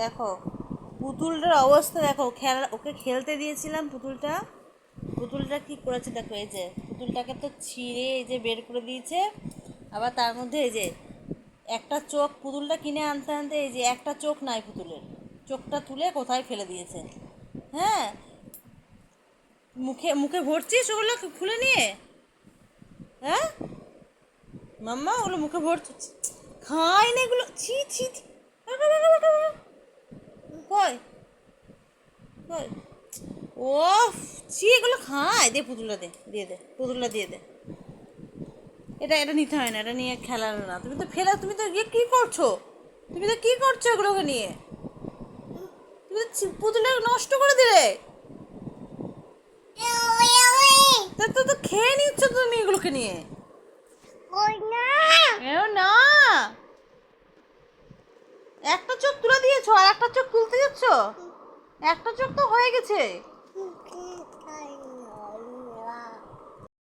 দেখো পুতুলটার অবস্থা দেখো, ওকে খেলতে দিয়েছিলাম পুতুলটা কি করেছে দেখো, এই যে পুতুলটাকে তো ছিঁড়ে এই যে বের করে দিয়েছে। আবার তার মধ্যে এই যে একটা চোখ, পুতুলটা কিনে আনতে আনতে এই যে একটা চোখ নাই পুতুলের, চোখটা তুলে কোথায় ফেলে দিয়েছে। হ্যাঁ, মুখে মুখে ভরছিস ওগুলো খুলে নিয়ে? হ্যাঁ মাম্মা, ওগুলো মুখে ভরছিস? খাই না এগুলো, ছি ছি ছি। কই কই, ও ছি, এগুলো খায়, দে পুতুলটা, দিয়ে দে পুতুলটা, দিয়ে দে। এটা এটা নিতে হয় না, এটা নিয়ে খেলার না, তুমি তো ফেলা, তুমি তো ইয়ে কি করছো, তুমি তো কি করছো এগুলোকে নিয়ে? তুমি তো পুতুলটা নষ্ট করে দিলে। তা তো তো খেয়ে নিচ্ছ তুমি এগুলোকে নিয়ে। এও না, একটা চোখ তুলে দিয়েছো আর একটা চোখ তুলতে যাচ্ছ, একটা চোখ তো হয়ে গেছে।